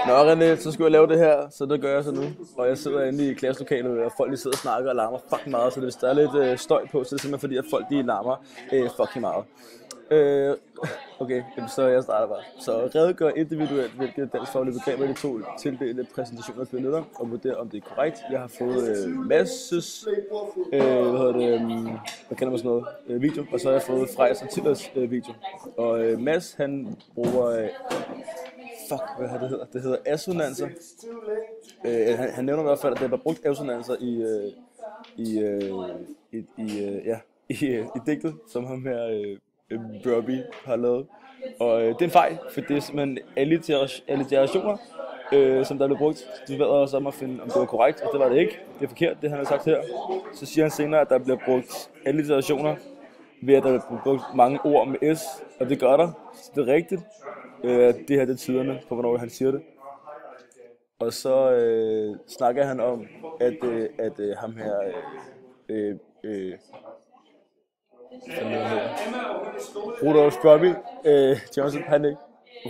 Nå René, så skulle jeg lave det her, så det gør jeg så nu. Og jeg sidder inde i klasselokalet, og folk de sidder og snakker og larmer fucking meget, så hvis der er lidt støj på, så er det simpelthen fordi, at folk de larmer fucking meget. Øh, okay, jamen, så jeg starter bare. Så redegør individuelt, hvilke danskfaglige begreber de to tildelte præsentationer benytter, og vurder, om det er korrekt. Jeg har fået masses, hvad kalder man sådan noget, video, og så har jeg fået Frejs og Tillers video. Og Mads, han bruger, fuck, hvad det hedder? Det hedder assonanser. Han nævner i hvert fald, at der var brugt assonanser i digtet, som ham her Robbie har lavet. Og det er en fejl, for det er simpelthen alliterationer, som der blev brugt. Du ved også om at finde, om det var korrekt, og det var det ikke. Det er forkert, det han har sagt her. Så siger han senere, at der bliver brugt alliterationer, ved at der bliver brugt mange ord med S, og det gør der. Så det er rigtigt. Det her det er tiderne, på hvornår han siger det. Og så snakker han om, at ham her,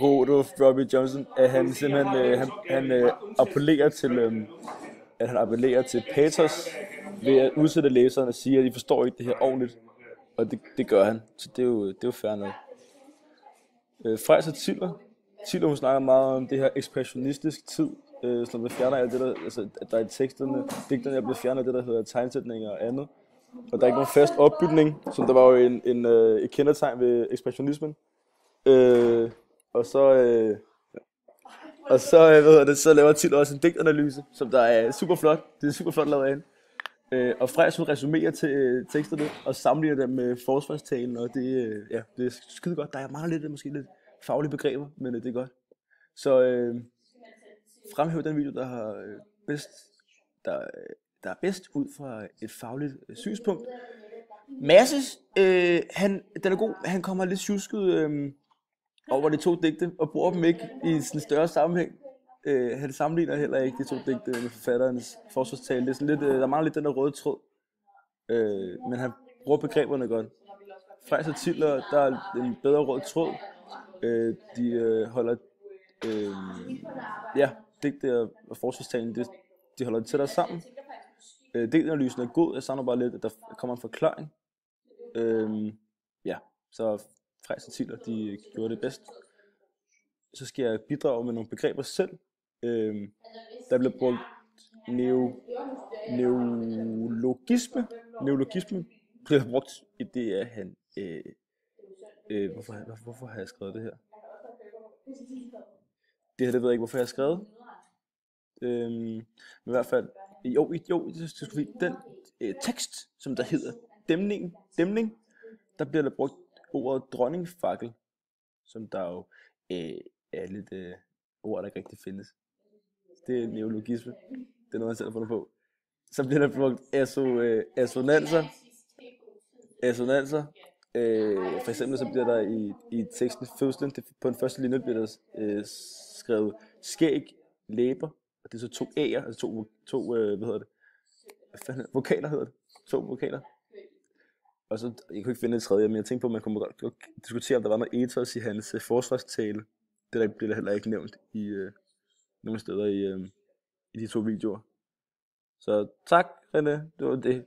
Rudolph Robbie Johnson, at han simpelthen appellerer til, patos ved at udsætte læserne og sige, at de forstår ikke det her ordentligt. Og det gør han, så det er jo fair nok. Frejs og Tiller, hun snakker meget om det her ekspressionistisk tid, som det fjerner alt det der, altså at der i digterne er blevet fjernet det der hedder tegnsætninger og andet. Og der er ikke nogen fast opbygning, som der var jo et kendetegn ved ekspressionismen. Så laver Tiller også en digtanalyse, som der er super flot. Det er super flot lavet af hende. Og Frejs hun resumerer til teksterne og sammenligner dem med forsvarstalen, og det er skide godt. Der er meget måske lidt faglige begreber, men det er godt. Så fremhæv den video, der har der er bedst ud fra et fagligt synspunkt. Masses, den er god. Han kommer lidt tjusket over de to digte og bruger dem ikke i sådan en større sammenhæng. Han sammenligner heller ikke de to digte med forfatterens forsvarstale. Det er sådan lidt, der mangler lidt den der røde tråd. Men han bruger begreberne godt. Frejs og Tiller, der er en bedre rød tråd. De holder digte og forsvarstalen, de holder det tættere sammen. Digtanalysen er god. Jeg savner bare lidt, at der kommer en forklaring. Så Frejs og Tiller, de gjorde det bedst. Så skal jeg bidrage med nogle begreber selv. Der bliver brugt neologisme. Neologisme bliver brugt i det, at han... hvorfor har jeg skrevet det her? Det ved jeg ikke, hvorfor jeg har skrevet. Men i hvert fald... Jo, det skulle vi. Den tekst, som der hedder dæmning, der bliver der brugt ordet dronningfakkel, som der jo er lidt ord, der ikke rigtig findes. Det er neologisme. Det er noget, han selv har fundet på. Så bliver der brugt assonanser. For eksempel så bliver der i teksten fødslen, på den første linje bliver der skrevet skæg, læber, og det er så to A'er, altså to vokaler hedder det. To vokaler. Og så, jeg kunne ikke finde et tredje, men jeg tænkte på, at man kunne godt diskutere, om der var noget ethos i hans forsvarstale. Det der bliver der heller ikke nævnt i nogle steder i de to videoer. Så tak, René. Det var det.